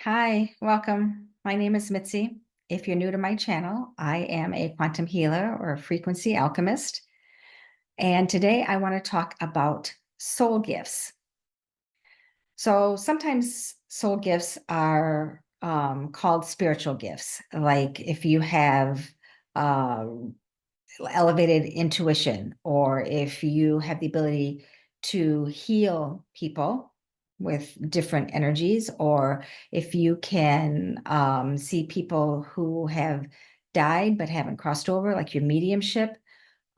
Hi, welcome. My name is Mitzi. If you're new to my channel, I am a quantum healer or a frequency alchemist. And today I want to talk about soul gifts. So sometimes soul gifts are called spiritual gifts. Like if you have uh, elevated intuition, or if you have the ability to heal people with different energies, or if you can see people who have died but haven't crossed over, like your mediumship.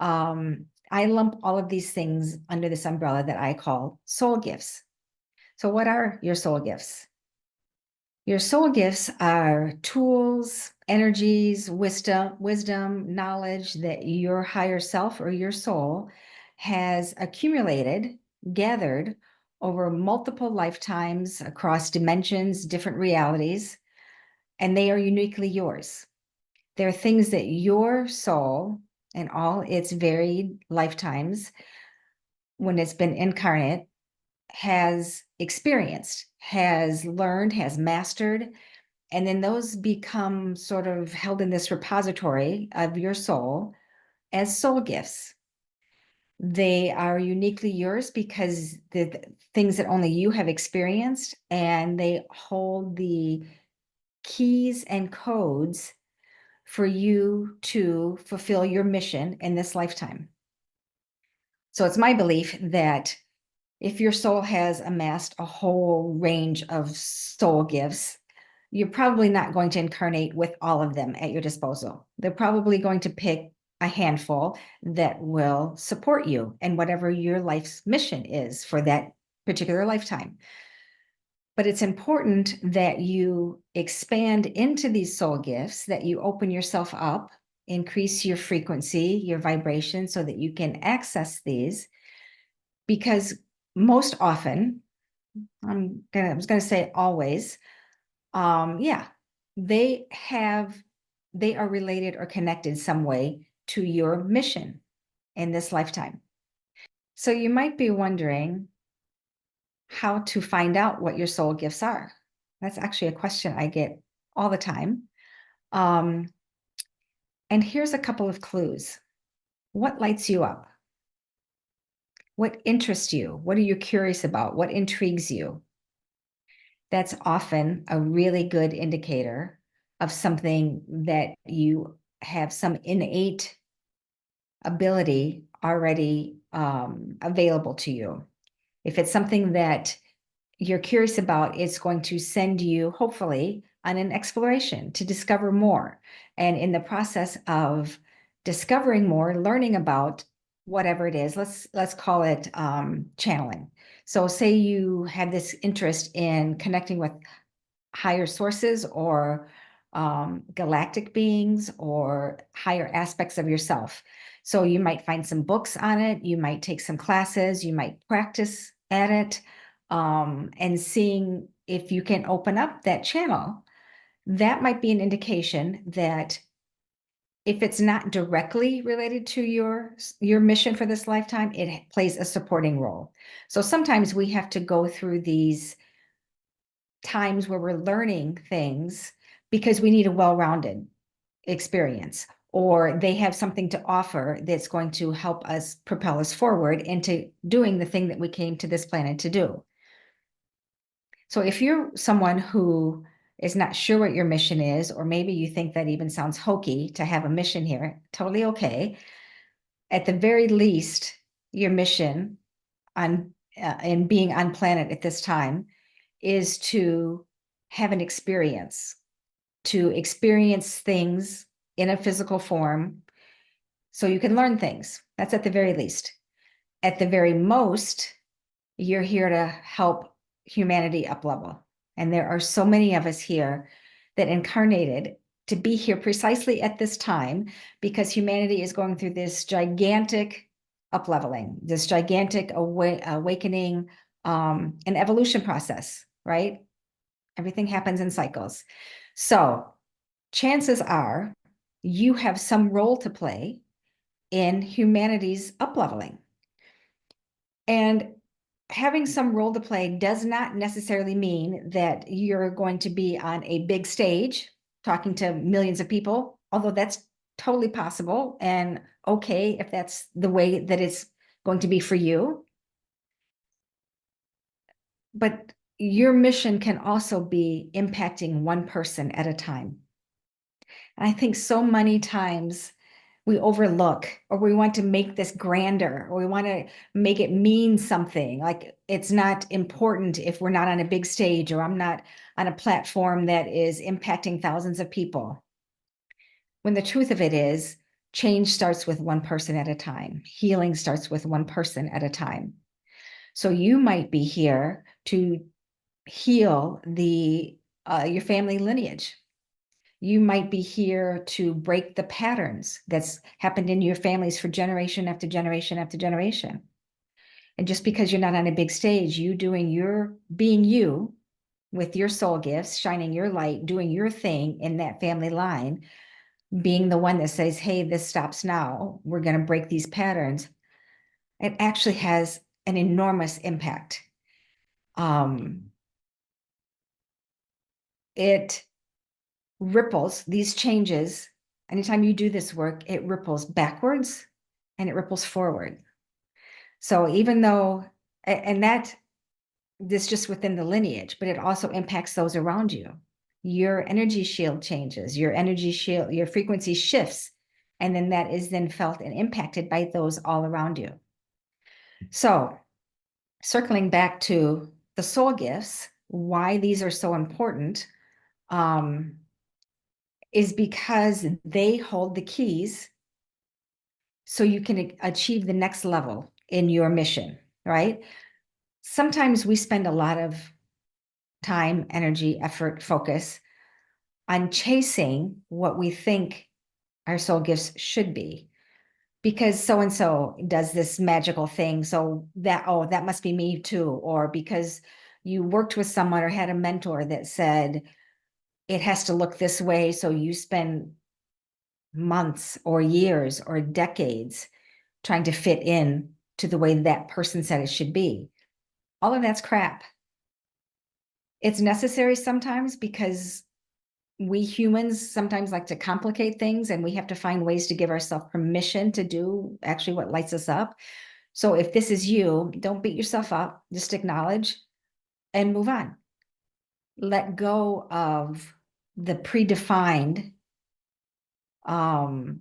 I lump all of these things under this umbrella that I call soul gifts. So, what are your soul gifts? Your soul gifts are tools, energies, wisdom, knowledge that your higher self or your soul has accumulated, gathered over multiple lifetimes across dimensions, different realities, and they are uniquely yours. They're things that your soul and all its varied lifetimes, when it's been incarnate, has experienced, has learned, has mastered, and then those become sort of held in this repository of your soul as soul gifts. They are uniquely yours because the things that only you have experienced, and they hold the keys and codes for you to fulfill your mission in this lifetime. So it's my belief that if your soul has amassed a whole range of soul gifts, you're probably not going to incarnate with all of them at your disposal. They're probably going to pick a handful that will support you in whatever your life's mission is for that particular lifetime. But it's important that you expand into these soul gifts, that you open yourself up, increase your frequency, your vibration, so that you can access these. Because most often, I was going to say always, yeah, they have, they are related or connected some way to your mission in this lifetime. So you might be wondering how to find out what your soul gifts are. That's actually a question I get all the time. Um, and here's a couple of clues. What lights you up? What interests you? What are you curious about? What intrigues you? That's often a really good indicator of something that you have some innate ability already available to you. If it's something that you're curious about, it's going to send you, hopefully, on an exploration to discover more. And in the process of discovering more, learning about whatever it is, let's call it channeling. So say you have this interest in connecting with higher sources, or galactic beings, or higher aspects of yourself. So you might find some books on it, you might take some classes, you might practice at it, and seeing if you can open up that channel. That might be an indication that if it's not directly related to your mission for this lifetime, it plays a supporting role. So sometimes we have to go through these times where we're learning things because we need a well-rounded experience, or they have something to offer that's going to help us propel us forward into doing the thing that we came to this planet to do. So if you're someone who is not sure what your mission is, or maybe you think that even sounds hokey to have a mission here, totally okay. At the very least, your mission on in being on planet at this time is to have an experience, to experience things in a physical form so you can learn things. That's at the very least. At the very most, you're here to help humanity up level. And there are so many of us here that incarnated to be here precisely at this time because humanity is going through this gigantic up leveling, this gigantic awakening, an evolution process, right? Everything happens in cycles. So chances are you have some role to play in humanity's upleveling. And having some role to play does not necessarily mean that you're going to be on a big stage talking to millions of people, although that's totally possible and okay if that's the way that it's going to be for you. But your mission can also be impacting one person at a time. And I think so many times we overlook, or we want to make this grander, or we want to make it mean something. Like it's not important if we're not on a big stage, or I'm not on a platform that is impacting thousands of people. When the truth of it is, change starts with one person at a time. Healing starts with one person at a time. So you might be here to heal your family lineage. You might be here to break the patterns that's happened in your families for generation after generation after generation. And just because you're not on a big stage, being you with your soul gifts, shining your light, doing your thing in that family line, being the one that says, hey, this stops now, we're going to break these patterns, it actually has an enormous impact. It ripples, these changes, anytime you do this work, it ripples backwards and it ripples forward. So even though, and that, this just within the lineage, but it also impacts those around you. Your energy shield changes, your energy shield, your frequency shifts, and then that is then felt and impacted by those all around you. So circling back to the soul gifts, why these are so important, is because they hold the keys so you can achieve the next level in your mission, right? Sometimes we spend a lot of time, energy, effort, focus on chasing what we think our soul gifts should be. Because so and so does this magical thing, so that, oh, that must be me too. Or because you worked with someone or had a mentor that said it has to look this way, so you spend months or years or decades trying to fit in to the way that person said it should be. All of that's crap. It's necessary sometimes because we humans sometimes like to complicate things, and we have to find ways to give ourselves permission to do actually what lights us up. So if this is you, don't beat yourself up, just acknowledge and move on. Let go of the predefined, how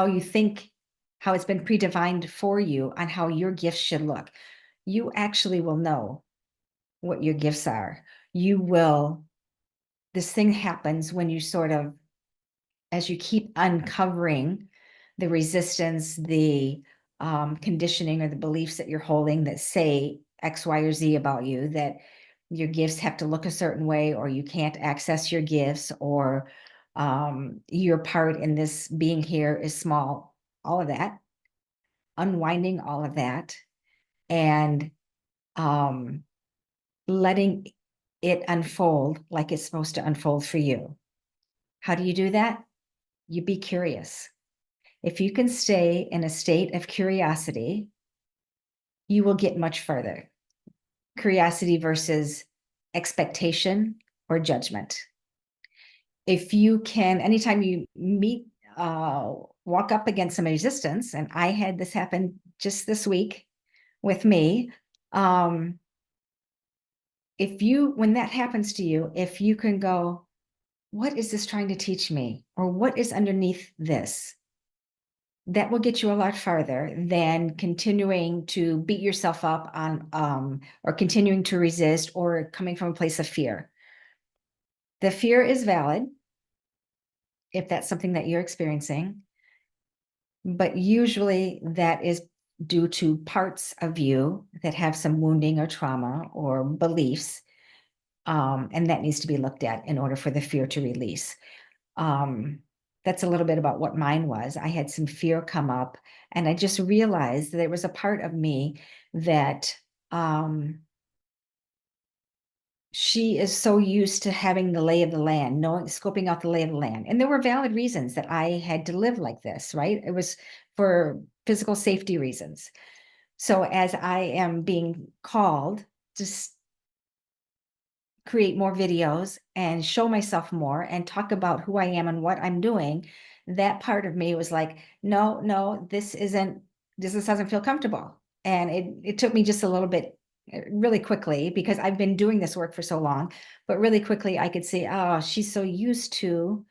you think, how it's been predefined for you on how your gifts should look. You actually will know what your gifts are. This thing happens when you sort of, as you keep uncovering the resistance, the conditioning or the beliefs that you're holding that say X, Y, or Z about you, that your gifts have to look a certain way, or you can't access your gifts, or your part in this being here is small, all of that, unwinding all of that, and letting it unfold like it's supposed to unfold for you. How do you do that? You be curious. If you can stay in a state of curiosity, you will get much further. Curiosity versus expectation or judgment. If you can, anytime you walk up against some resistance, and I had this happen just this week with me, when that happens to you, if you can go, what is this trying to teach me? Or what is underneath this? That will get you a lot farther than continuing to beat yourself up on, or continuing to resist, or coming from a place of fear. The fear is valid if that's something that you're experiencing, but usually that is due to parts of you that have some wounding or trauma or beliefs, and that needs to be looked at in order for the fear to release. That's a little bit about what mine was. I had some fear come up, and I just realized that there was a part of me that she is so used to having the lay of the land, scoping out the lay of the land. And there were valid reasons that I had to live like this, right? It was for physical safety reasons. So as I am being called to create more videos and show myself more and talk about who I am and what I'm doing, that part of me was like, no, no, this doesn't feel comfortable. And it took me just a little bit, really quickly, because I've been doing this work for so long, but really quickly I could see, oh, she's so used to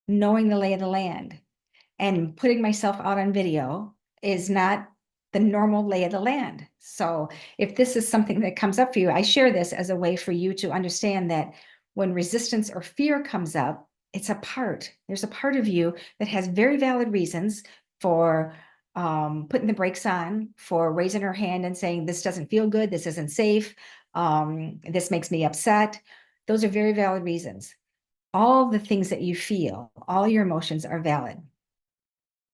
knowing the lay of the land, and putting myself out on video is not the normal lay of the land. So if this is something that comes up for you, I share this as a way for you to understand that when resistance or fear comes up, there's a part of you that has very valid reasons for putting the brakes on, for raising her hand and saying, this doesn't feel good, this isn't safe, this makes me upset. Those are very valid reasons. All the things that you feel, all your emotions are valid.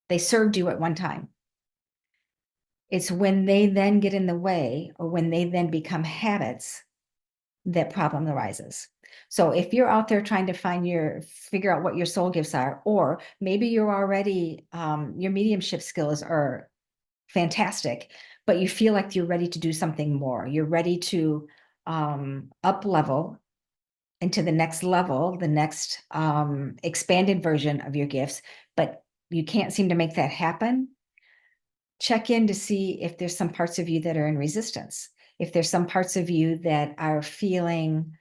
They served you at one time. It's when they then get in the way, or when they then become habits, that problem arises. So if you're out there trying to figure out what your soul gifts are, or maybe you're already, your mediumship skills are fantastic, but you feel like you're ready to do something more. You're ready to up level into the next level, the next expanded version of your gifts, but you can't seem to make that happen. Check in to see if there's some parts of you that are in resistance. If there's some parts of you that are feeling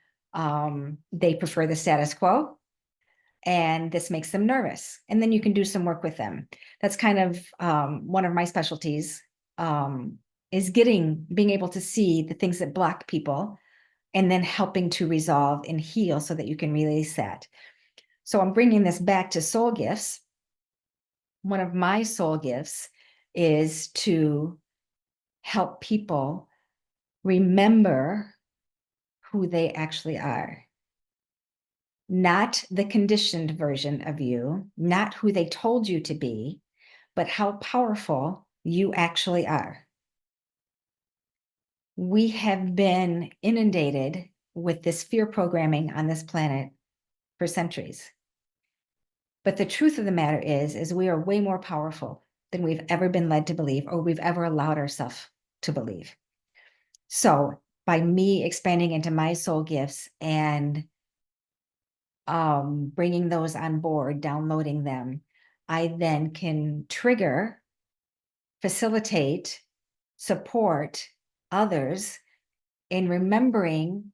they prefer the status quo, and this makes them nervous. And then you can do some work with them. That's kind of one of my specialties, is being able to see the things that block people and then helping to resolve and heal so that you can release that. So I'm bringing this back to soul gifts. One of my soul gifts is to help people remember who they actually are. Not the conditioned version of you, not who they told you to be, but how powerful you actually are. We have been inundated with this fear programming on this planet for centuries. But the truth of the matter is we are way more powerful than we've ever been led to believe, or we've ever allowed ourselves to believe. So by me expanding into my soul gifts and bringing those on board, downloading them, I then can trigger, facilitate, support others in remembering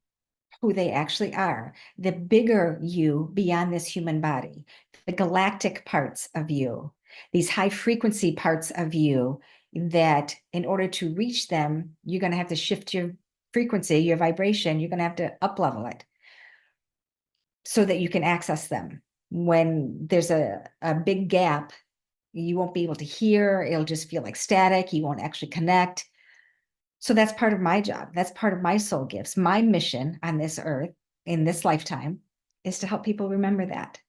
who they actually are, the bigger you beyond this human body, the galactic parts of you, these high frequency parts of you, that in order to reach them, you're going to have to shift your frequency, your vibration, you're going to have to up level it so that you can access them. When there's a big gap, you won't be able to hear, it'll just feel like static, you won't actually connect. So that's part of my job. That's part of my soul gifts. My mission on this earth in this lifetime is to help people remember that.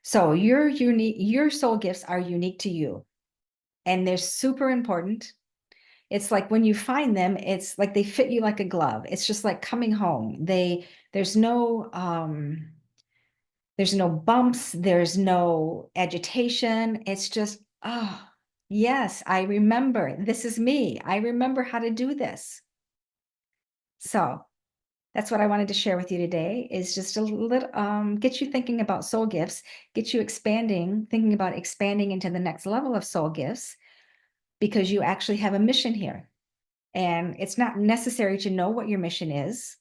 So your soul gifts are unique to you, and they're super important. It's like when you find them, it's like they fit you like a glove. It's just like coming home. There's no bumps, there's no agitation. It's just, oh, yes, I remember. This is me. I remember how to do this. So that's what I wanted to share with you today, is just a little, get you thinking about soul gifts, get you thinking about expanding into the next level of soul gifts, because you actually have a mission here. And it's not necessary to know what your mission is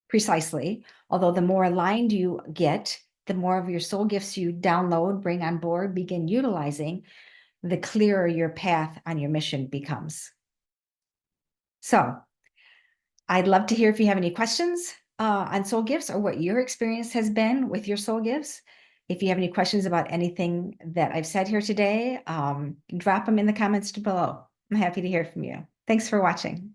precisely, although the more aligned you get, the more of your soul gifts you download, bring on board, begin utilizing, the clearer your path on your mission becomes. So I'd love to hear if you have any questions on soul gifts, or what your experience has been with your soul gifts. If you have any questions about anything that I've said here today, drop them in the comments below. I'm happy to hear from you. Thanks for watching.